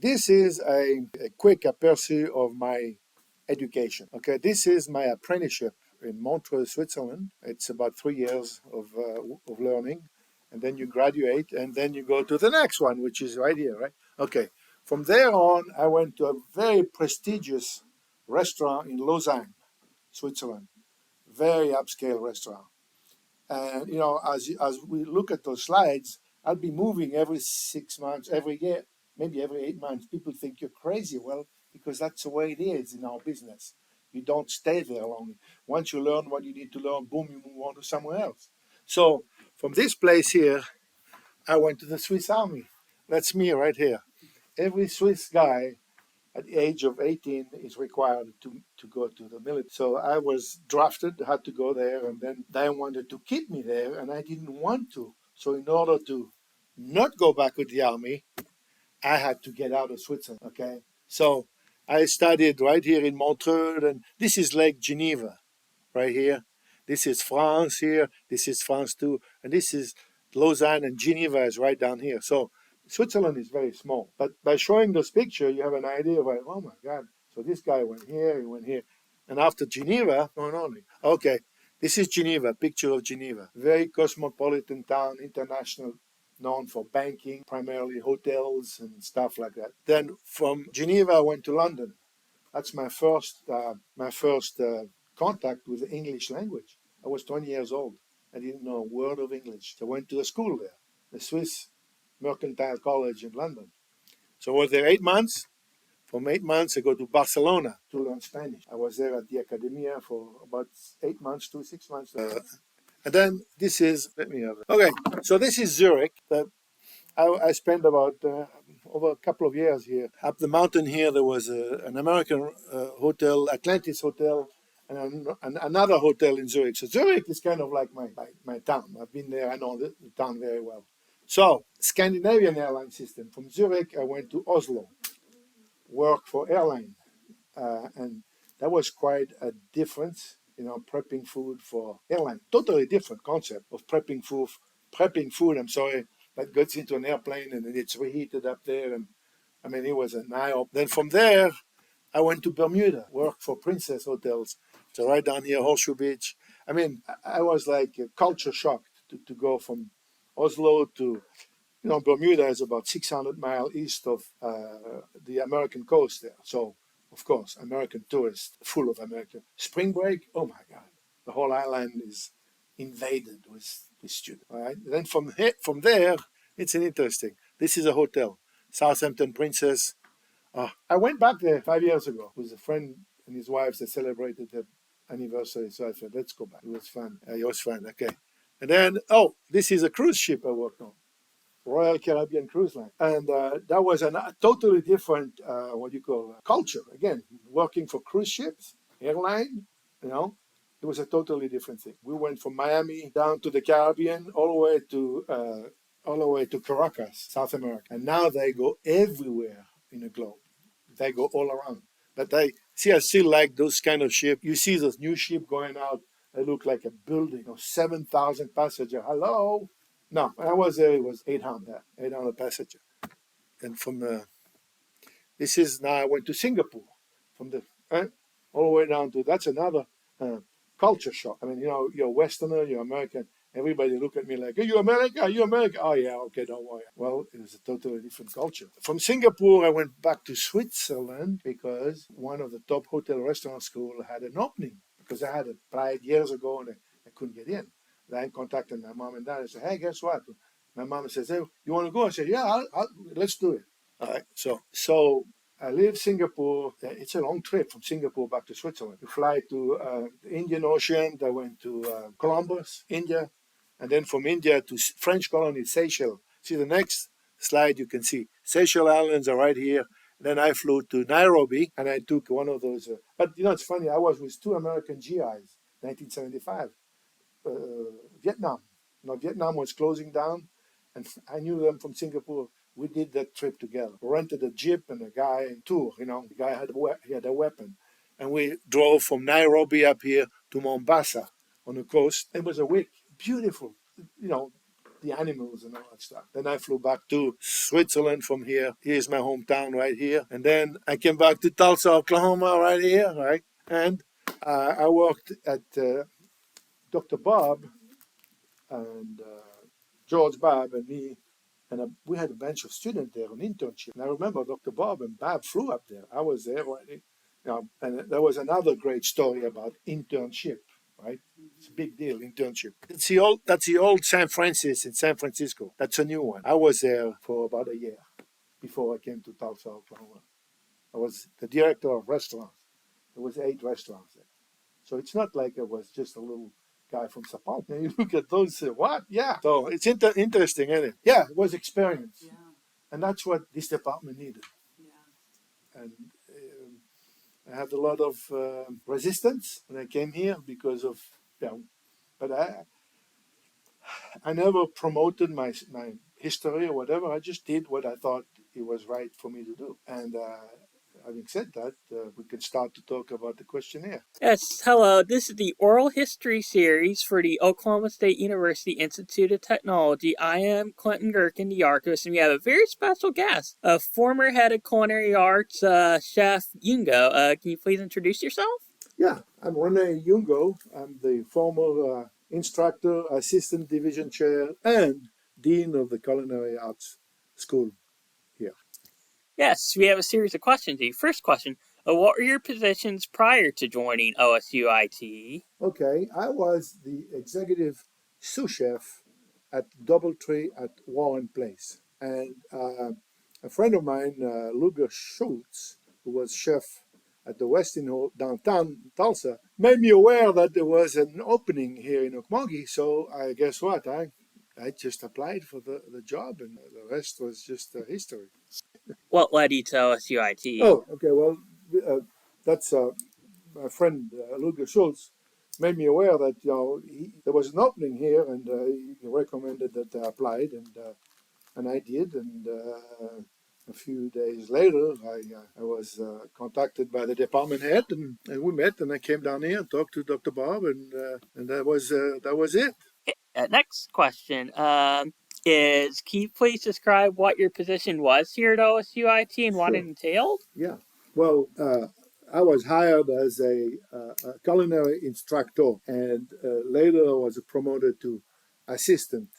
this is a quick aperçu of my education. Okay, this is my apprenticeship in Montreux, Switzerland. It's about 3 years of learning, and then you graduate, and then you go to the next one, which is right here, right? Okay. From there on, I went to a very prestigious restaurant in Lausanne, Switzerland. Very upscale restaurant. And as we look at those slides, I'll be moving every 6 months, every year, maybe every 8 months. People think you're crazy. Well, because that's the way it is in our business. You don't stay there long. Once you learn what you need to learn, boom, you move on to somewhere else. So from this place here, I went to the Swiss Army. That's me right here. Every Swiss guy at the age of 18 is required to go to the military. So I was drafted, had to go there, and then they wanted to keep me there, and I didn't want to. So in order to not go back with the army, I had to get out of Switzerland. Okay, so I studied right here in Montreux, and this is Lake Geneva, right here. This is France here. This is France too, and this is Lausanne, and Geneva is right down here. So Switzerland is very small, but by showing this picture, you have an idea of like, oh my God. So this guy went here, he went here, and after Geneva, going on. Okay, this is Geneva. Picture of Geneva, very cosmopolitan town, international, known for banking, primarily hotels and stuff like that. Then from Geneva, I went to London. That's my first contact with the English language. I was 20 years old. I didn't know a word of English. So I went to a school there, the Swiss Mercantile College in London. So I was there 8 months. From 8 months, I go to Barcelona to learn Spanish. I was there at the Academia for about 8 months to 6 months. And then this is, let me have it. Okay, so this is Zurich. I spent about over a couple of years here. Up the mountain here, there was an American hotel, Atlantis Hotel, and another hotel in Zurich. So Zurich is kind of like my town. I've been there. I know the town very well. So Scandinavian airline system. From Zurich, I went to Oslo, work for airline. And that was quite a difference, prepping food for airline. Totally different concept of prepping food, I'm sorry, that gets into an airplane and then it's reheated up there. And I mean, it was an eye-opener. Then from there, I went to Bermuda, worked for Princess Hotels. So right down here, Horseshoe Beach. I mean, I was like culture shocked to go from Oslo to, Bermuda is about 600 miles east of the American coast there. So, of course, American tourists, full of American. Spring break, oh my God, the whole island is invaded with students. All right. Then from there, it's an interesting. This is a hotel, Southampton Princess. I went back there 5 years ago with a friend and his wife. They celebrated their anniversary, so I said, "Let's go back." It was fun. It was fun. Okay. And then, this is a cruise ship I worked on. Royal Caribbean Cruise Line. And that was a totally different, culture. Again, working for cruise ships, airline, it was a totally different thing. We went from Miami down to the Caribbean, all the way to Caracas, South America. And now they go everywhere in the globe. They go all around. But I still like those kind of ships. You see those new ships going out, they look like a building, 7,000 passengers. Hello? No, when I was there, it was 800 passengers. And from I went to Singapore. From the all the way down to, that's another culture shock. I mean, you're a Westerner, you're American. Everybody look at me like, are you American? Are you American? Oh, yeah, okay, don't worry. Well, it was a totally different culture. From Singapore, I went back to Switzerland because one of the top hotel restaurant school had an opening because I had applied years ago and I couldn't get in. Then I contacted my mom and dad and said, hey, guess what? My mom says, hey, you want to go? I said, yeah, let's do it. All right. So I leave Singapore. It's a long trip from Singapore back to Switzerland. You fly to the Indian Ocean. I went to Columbus, India. And then from India to French colony, Seychelles. See the next slide, you can see Seychelles Islands are right here. Then I flew to Nairobi and I took one of those. But it's funny, I was with two American GIs, 1975. Vietnam. Vietnam was closing down, and I knew them from Singapore. We did that trip together. We rented a jeep and a guy tour. The guy had a weapon, and we drove from Nairobi up here to Mombasa on the coast. It was a week, beautiful. the animals and all that stuff. Then I flew back to Switzerland from here. Here's my hometown right here. And then I came back to Tulsa, Oklahoma, right here, right? And I worked at Dr. Bob and George Bob and me, and we had a bunch of students there on internship. And I remember Dr. Bob and Bob flew up there. I was there, and there was another great story about internship, right? It's a big deal, internship. That's the old San Francisco in San Francisco. That's a new one. I was there for about a year before I came to Tulsa, Oklahoma. I was the director of restaurants. There was 8 restaurants there. So it's not like I was just a little guy from Zapata. You look at those, what? Yeah. So it's interesting, isn't it? Yeah, it was experience. Yeah. And that's what this department needed. Yeah. And I had a lot of resistance when I came here because of, but I never promoted my history or whatever. I just did what I thought it was right for me to do. And having said that, we can start to talk about the questionnaire. Yes, hello. This is the Oral History Series for the Oklahoma State University Institute of Technology. I am Clinton Gherkin, the archivist, and we have a very special guest, a former head of culinary arts, Chef Jungo. Can you please introduce yourself? Yeah, I'm Rene Jungo. I'm the former instructor, assistant division chair, and dean of the Culinary Arts School here. Yes, we have a series of questions. The first question, what were your positions prior to joining OSUIT? Okay, I was the executive sous chef at Doubletree at Warren Place. And a friend of mine, Luger Schultz, who was chef at the Westin Hall downtown Tulsa, made me aware that there was an opening here in Okmulgee. So I guess what? I just applied for the job, and the rest was just history. What led you to OSUIT? Oh, okay. Well, that's my friend Luger Schultz made me aware that there was an opening here, and he recommended that I applied, and I did, and a few days later, I was contacted by the department head, and we met, and I came down here and talked to Dr. Bob, and that was it. Next question is, can you please describe what your position was here at OSUIT and what it entailed? Yeah. Well, I was hired as a culinary instructor, and later I was promoted to assistant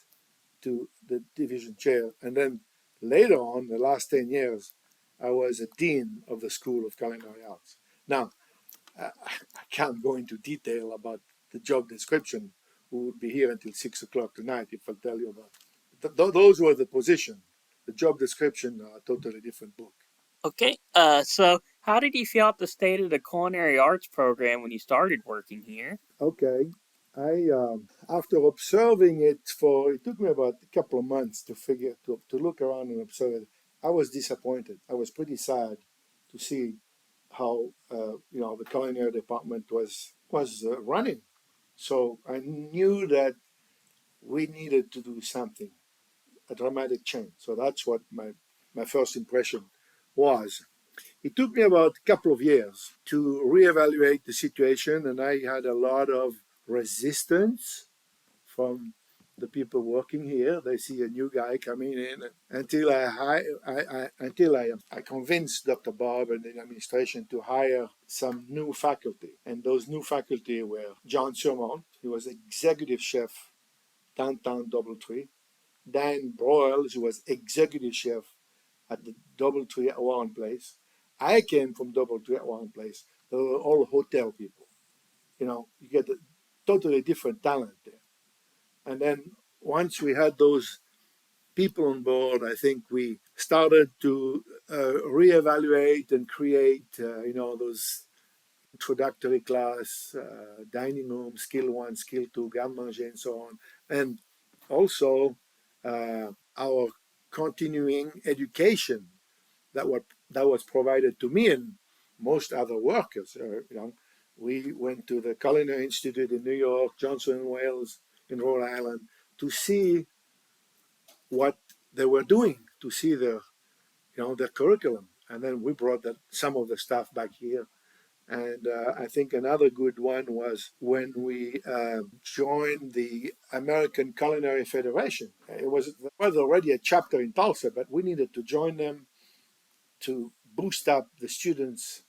to the division chair. And then later on, the last 10 years, I was a dean of the School of Culinary Arts. Now, I can't go into detail about the job description. We would be here until 6 o'clock tonight if I tell you about those were the position. The job description, a totally different book. Okay, so how did you feel about the state of the culinary arts program when you started working here? Okay, I after observing it it took me about a couple of months to look around and observe it. I was disappointed. I was pretty sad to see how the culinary department was running. So I knew that we needed to do something, a dramatic change. So that's what my first impression was. It took me about a couple of years to reevaluate the situation, and I had a lot of resistance from the people working here. They see a new guy coming in until I convinced Dr. Bob and the administration to hire some new faculty. And those new faculty were John Surmont, he was executive chef downtown Doubletree. Dan Broyles, who was executive chef at the Doubletree at Warren Place. I came from Doubletree at Warren Place. They were all hotel people. You get a totally different talent there. And then once we had those people on board, I think we started to reevaluate and create, those introductory class, dining room, skill 1, skill 2, garde manger, and so on. And also our continuing education that was provided to me and most other workers. We went to the Culinary Institute in New York, Johnson & Wales in Rhode Island, to see what they were doing, to see their curriculum. And then we brought some of the stuff back here, And I think another good one was when we joined the American Culinary Federation. There was already a chapter in Tulsa, but we needed to join them to boost up the students'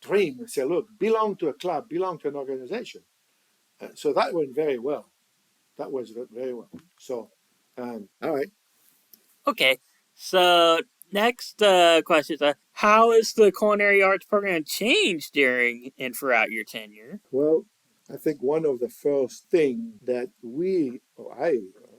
dream and say, look, belong to a club, belong to an organization. So that went very well. That was very well. So, all right. Okay, so next question is, how has the culinary arts program changed during and throughout your tenure? Well, I think one of the first thing that I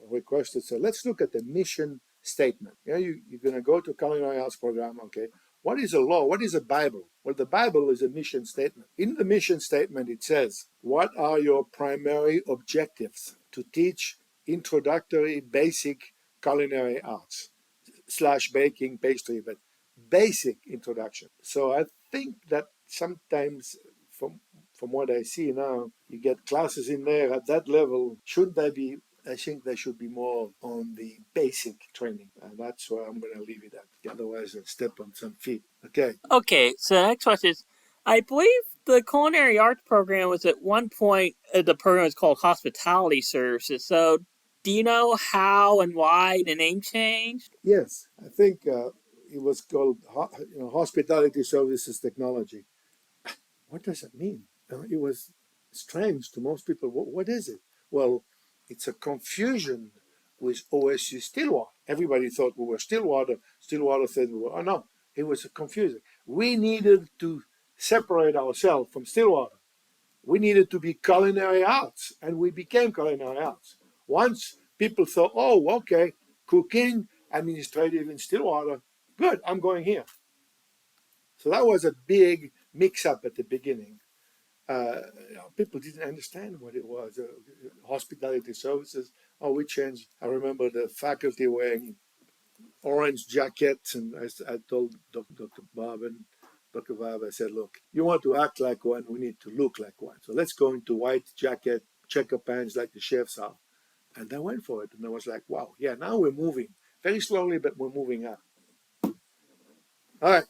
requested, so let's look at the mission statement. You're going to go to culinary arts program, okay? What is a law? What is a Bible? Well, the Bible is a mission statement. In the mission statement, it says, what are your primary objectives? To teach introductory basic culinary arts slash baking pastry, but basic introduction. So I think that sometimes from what I see now, you get classes in there at that level. Should they be? I think they should be more on the basic training, and that's where I'm going to leave it at. Otherwise, I'll step on some feet. Okay. Okay, so the next question is, I believe the culinary arts program was at one point, the program was called hospitality services. So do you know how and why the name changed? Yes, I think it was called hospitality services technology. What does it mean? It was strange to most people. What is it? Well, it's a confusion with OSU Stillwater. Everybody thought we were Stillwater. Stillwater said we were. Oh, no, it was confusing. We needed to separate ourselves from Stillwater. We needed to be culinary arts, and we became culinary arts. Once people thought, oh, okay, cooking, administrative in Stillwater, good, I'm going here. So that was a big mix up at the beginning. People didn't understand what it was. Hospitality services. Oh, we changed. I remember the faculty wearing orange jackets, and I told Dr. Bob and Dr. Bob, I said, look, you want to act like one, we need to look like one. So let's go into white jacket, checker pants like the chefs are. And they went for it. And I was like, wow, yeah, now we're moving. Very slowly, but we're moving up. All right.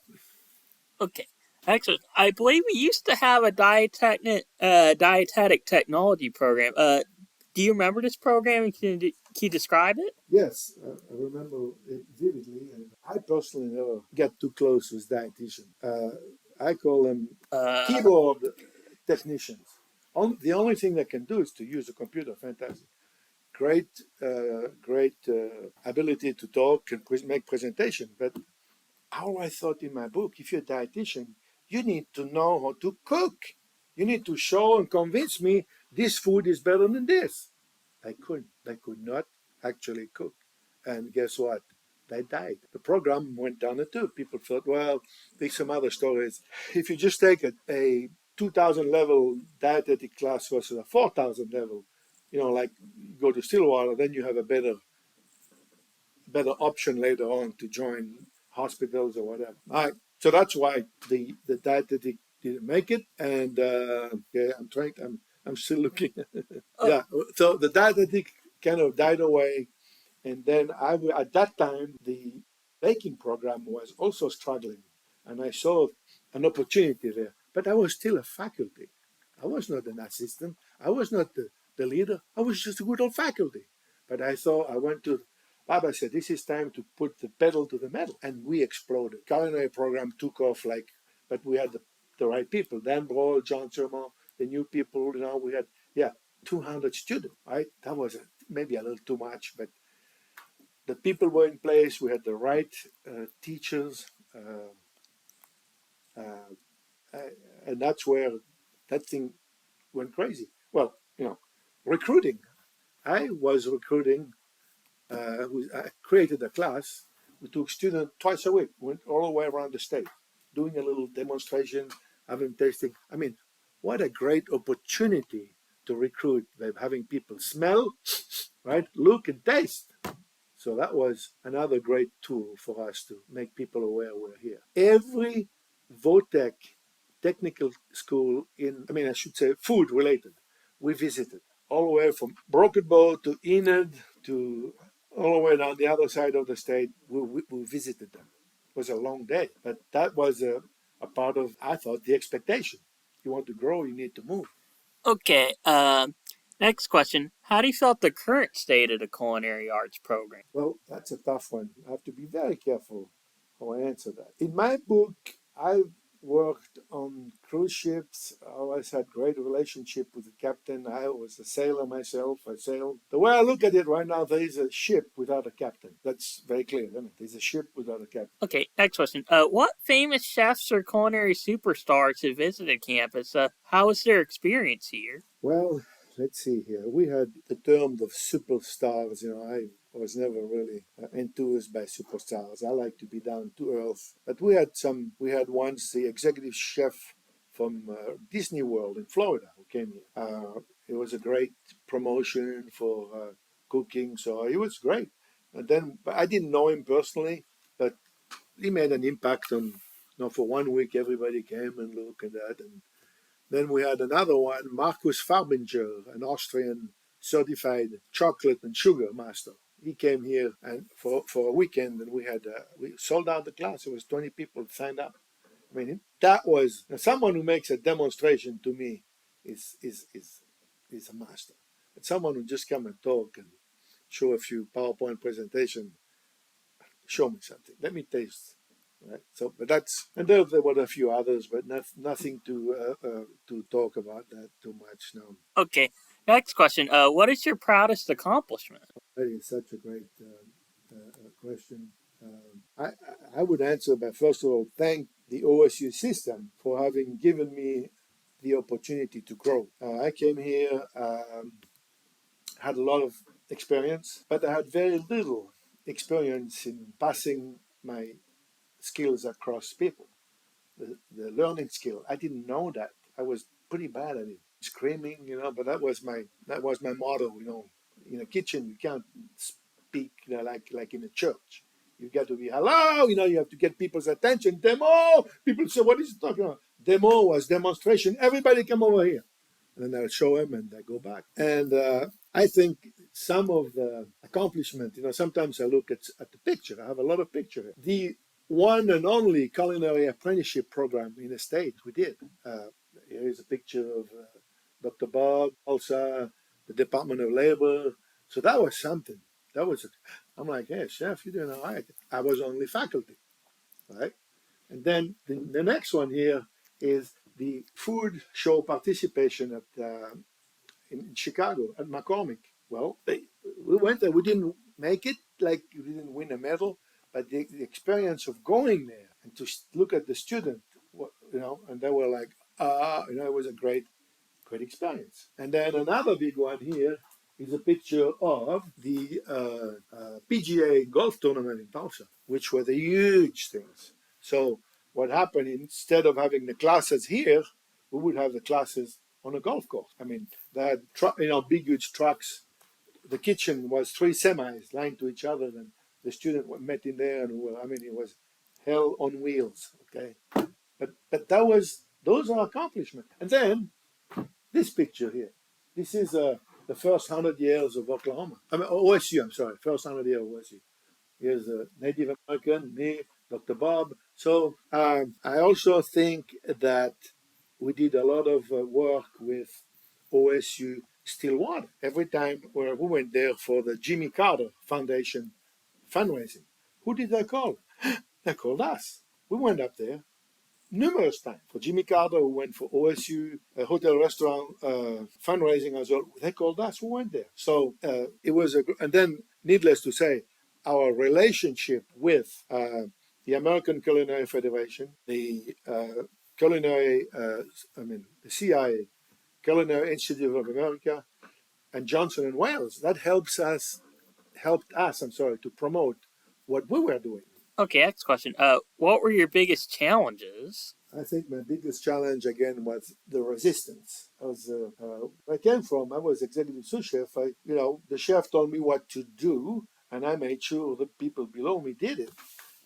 Okay. Excellent. I believe we used to have a dietetic technology program. Do you remember this program? Can you describe it? Yes, I remember it vividly, and I personally never get too close with dietitians. I call them Uh, keyboard technicians. The only thing they can do is to use a computer. Fantastic, great ability to talk and make presentation. But how I thought in my book, if you're a dietitian, you need to know how to cook. You need to show and convince me this food is better than this. They couldn't. They could not actually cook. And guess what? They died. The program went down the tube. People thought, well, there's some other stories. If you just take a 2000 level dietetic class versus a 4000 level, like you go to Stillwater, then you have a better option later on to join hospitals or whatever. All right. So that's why the dietetic didn't make it. And yeah, I'm still looking. Yeah. So the dietetic kind of died away. And then at that time, the baking program was also struggling. And I saw an opportunity there. But I was still a faculty. I was not an assistant. I was not the leader. I was just a good old faculty. But I went to Baba said, this is time to put the pedal to the metal. And we exploded. Culinary program took off but we had the right people. Dan Brohl, John Sermon, the new people, we had, 200 students, right? That was maybe a little too much, but the people were in place. We had the right teachers. And that's where that thing went crazy. Well, recruiting. I was recruiting. I created a class. We took students twice a week, went all the way around the state, doing a little demonstration, having tasting. I mean, what a great opportunity to recruit by having people smell, right, look and taste. So that was another great tool for us to make people aware we're here. Every VOTEC technical school I should say food related, we visited all the way from Broken Bow to Enid to all the way down the other side of the state. We visited them. It was a long day, but that was a part of, I thought, the expectation. you want to grow, you need to move. Okay, next question. How do you feel about the current state of the culinary arts program? Well, that's a tough one. I have to be very careful how I answer that. In my book, I've worked on cruise ships. I always had great relationship with the captain. I was a sailor myself. I sailed. The way I look at it right now, there is a ship without a captain. That's very clear, isn't it? There's a ship without a captain. Okay, next question. What famous chefs or culinary superstars have visited campus? How was their experience here? Well, let's see here. We had the term of superstars. I was never really enthused by superstars. I like to be down to earth. But we had some. We had once the executive chef from Disney World in Florida who came here. It was a great promotion for cooking, so it was great. And then but I didn't know him personally, but he made an impact on. For 1 week, everybody came and looked at that, and then we had another one, Markus Farbinger, an Austrian certified chocolate and sugar master. He came here and for a weekend, and we sold out the class. It was 20 people signed up. I mean, that was someone who makes a demonstration to me is a master. And someone who just come and talk and show a few PowerPoint presentation, show me something. Let me taste. Right. So, but that's and there were a few others, but nothing to talk about that too much now. Okay, next question. What is your proudest accomplishment? That is such a great question. I would answer by first of all thank the OSU system for having given me the opportunity to grow. I came here, had a lot of experience, but I had very little experience in passing my skills across people. The learning skill. I didn't know that. I was pretty bad at it, screaming, But that was my motto. In a kitchen you can't speak, like in a church. You got to be hello. You have to get people's attention. Demo. People say, "What is he talking about?" Demo was demonstration. Everybody come over here, and then I'll show them, and I go back. And I think some of the accomplishment. Sometimes I look at the picture. I have a lot of picture. The one and only culinary apprenticeship program in the state we did. Here is a picture of Dr. Bob, also the Department of Labor. So that was something. I'm like, hey, chef, you're doing all right. I was only faculty, right? And then the next one here is the food show participation in Chicago at McCormick. Well, we went there. We didn't make it, like we didn't win a medal, but the experience of going there and to look at the student, and they were like, it was a great experience. And then another big one here is a picture of the PGA golf tournament in Tulsa, which were the huge things. So what happened, instead of having the classes here, we would have the classes on a golf course. I mean, they had big huge trucks. The kitchen was 3 semis lined to each other, and the student met in there, and it was hell on wheels. Okay, but those are accomplishments. And then this picture here, this is the first 100 years of Oklahoma. OSU. I'm sorry, first 100 years of OSU. Here's a Native American, me, Dr. Bob. So I also think that we did a lot of work with OSU Stillwater. Every time we went there for the Jimmy Carter Foundation fundraising, who did they call? They called us. We went up there numerous times. For Jimmy Carter, we went for OSU hotel restaurant fundraising as well. They called us. We went there. So it was and then needless to say, our relationship with the American Culinary Federation, the culinary, the CIA, Culinary Institute of America, and Johnson and Wales, that helped us. To promote what we were doing. Okay, next question. What were your biggest challenges? I think my biggest challenge again was the resistance. Where I came from, I was executive sous chef. The chef told me what to do, and I made sure the people below me did it.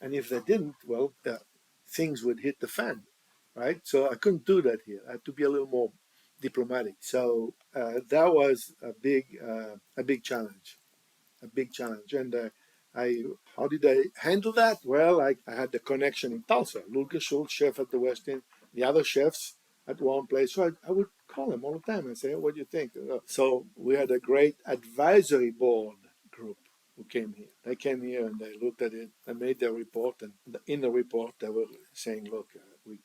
And if they didn't, well, things would hit the fan, right? So I couldn't do that here. I had to be a little more diplomatic. So that was a big challenge, And how did I handle that? Well, I had the connection in Tulsa. Lulke Schultz, chef at the West End. The other chefs at one place. So I would call them all the time and say, "What do you think?" So we had a great advisory board group who came here. They came here and they looked at it and made their report. And in the report, they were saying, "Look, we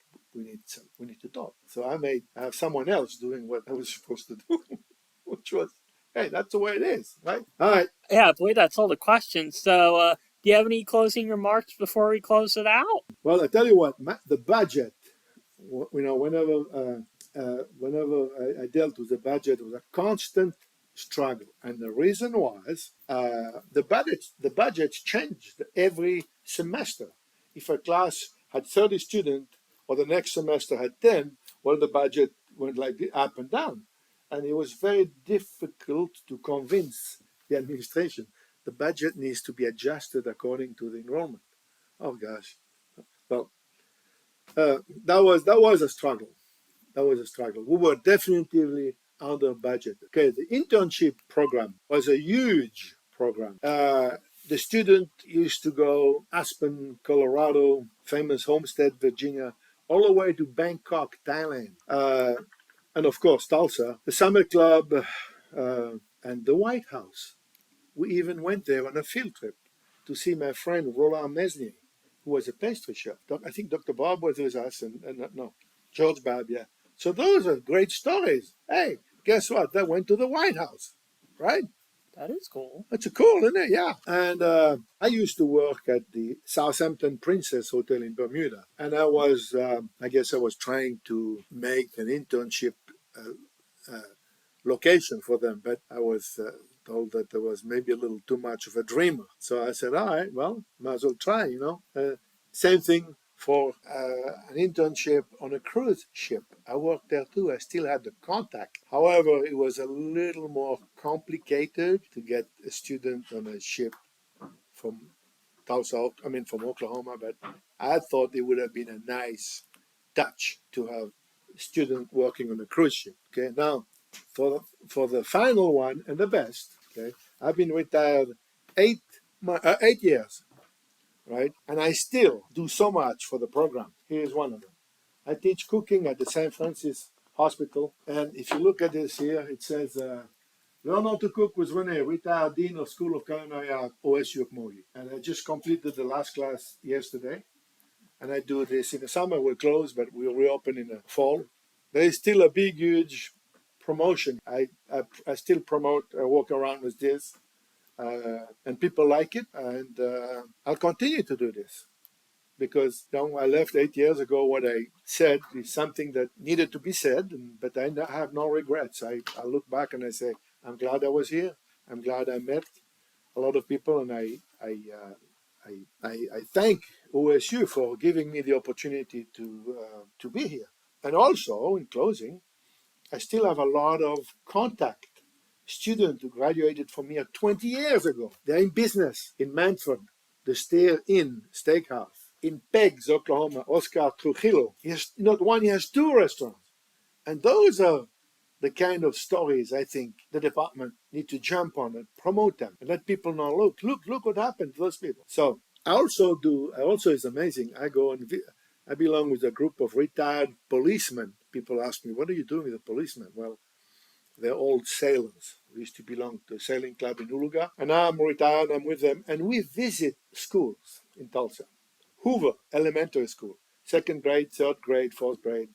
need to talk." So I have someone else doing what I was supposed to do, which was, hey, that's the way it is, right? All right. Yeah, I believe that's all the questions. So, do you have any closing remarks before we close it out? Well, I tell you what, the budget. Whenever I dealt with the budget, it was a constant struggle, and the reason was the budgets changed every semester. If a class had 30 students, or the next semester had 10, well, the budget went like up and down, and it was very difficult to convince the administration the budget needs to be adjusted according to the enrollment. Oh gosh, well, that was a struggle. That was a struggle. We were definitely under budget. Okay, the internship program was a huge program. The student used to go Aspen, Colorado, famous Homestead, Virginia, all the way to Bangkok, Thailand, and of course Tulsa, the summer club, and the White House. We even went there on a field trip to see my friend Roland Mesnier, who was a pastry chef. I think Dr. Bob was with us, and no, George Bob, yeah. So those are great stories. Hey, guess what? They went to the White House, right? That is cool. That's cool, isn't it? Yeah. And I used to work at the Southampton Princess Hotel in Bermuda, and I guess I was trying to make an internship uh, location for them, but I was told that there was maybe a little too much of a dreamer. So I said, all right, well, might as well try, Same thing for an internship on a cruise ship. I worked there too. I still had the contact. However, it was a little more complicated to get a student on a ship from from Oklahoma, but I thought it would have been a nice touch to have a student working on a cruise ship. Okay, now for the final one and the best, okay, I've been retired 8 years, right? And I still do so much for the program. Here's one of them. I teach cooking at the St. Francis Hospital, and if you look at this here, it says. Learn how to cook with Rene, retired Dean of School of Culinary Art, OSUIT. And I just completed the last class yesterday. And I do this in the summer. We're closed, but we'll reopen in the fall. There is still a big, huge promotion. I still promote, I walk around with this, and people like it. And I'll continue to do this because I left 8 years ago. What I said is something that needed to be said, but I have no regrets. I look back and I say, I'm glad I was here. I'm glad I met a lot of people, and I thank OSU for giving me the opportunity to be here. And also, in closing, I still have a lot of contact students who graduated from here 20 years ago. They're in business in Manford, the Stair Inn Steakhouse. In Peggs, Oklahoma, Oscar Trujillo. He has not one, he has two restaurants. And those are the kind of stories I think the department need to jump on and promote them and let people know, look what happened to those people. So I also it's amazing. I belong with a group of retired policemen. People ask me, what are you doing with the policemen? Well, they're old sailors. We used to belong to a sailing club in Uluga. And now I'm retired, I'm with them. And we visit schools in Tulsa. Hoover Elementary School, second grade, third grade, fourth grade.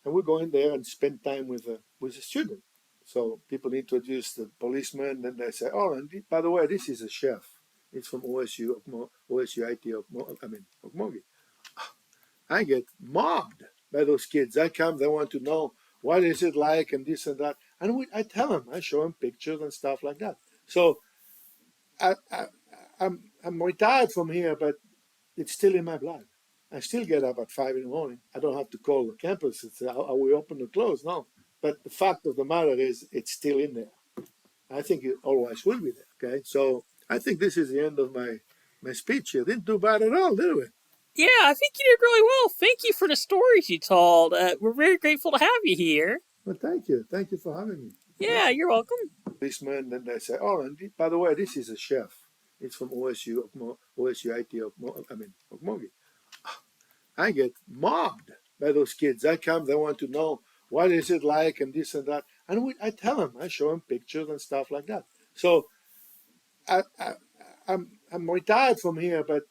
And we go in there and spend time with a student. So people introduce the policeman, and they say, oh, and by the way, this is a chef. It's from OSUIT of Okmulgee. I get mobbed by those kids. I come, they want to know what is it like and this and that. And I tell them, I show them pictures and stuff like that. So I'm retired from here, but it's still in my blood. I still get up at 5 in the morning. I don't have to call the campus and say, are we open or closed? No. But the fact of the matter is, it's still in there. I think it always will be there. Okay. So I think this is the end of my speech here. Didn't do bad at all, did we? Yeah, I think you did really well. Thank you for the stories you told. We're very grateful to have you here. Well, thank you. Thank you for having me. Yeah, you're welcome. Policeman, then they say, oh, and by the way, this is a chef. It's from OSUIT of Okmulgee. I get mobbed by those kids. I come, they want to know what is it like, and this and that. And I tell him, I show him pictures and stuff like that. So I'm retired from here, but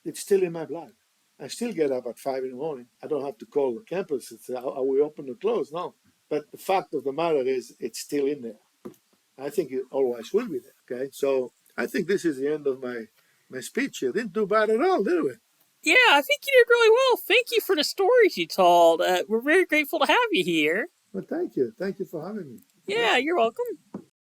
it's still in my blood. I still get up at 5 in the morning. I don't have to call the campus and say, are we open or closed? No. But the fact of the matter is, it's still in there. I think it always will be there. Okay. So I think this is the end of my speech here. Didn't do bad at all, did we? Yeah, I think you did really well. Thank you for the stories you told. We're very grateful to have you here. Well, thank you. Thank you for having me. Yeah, you're welcome.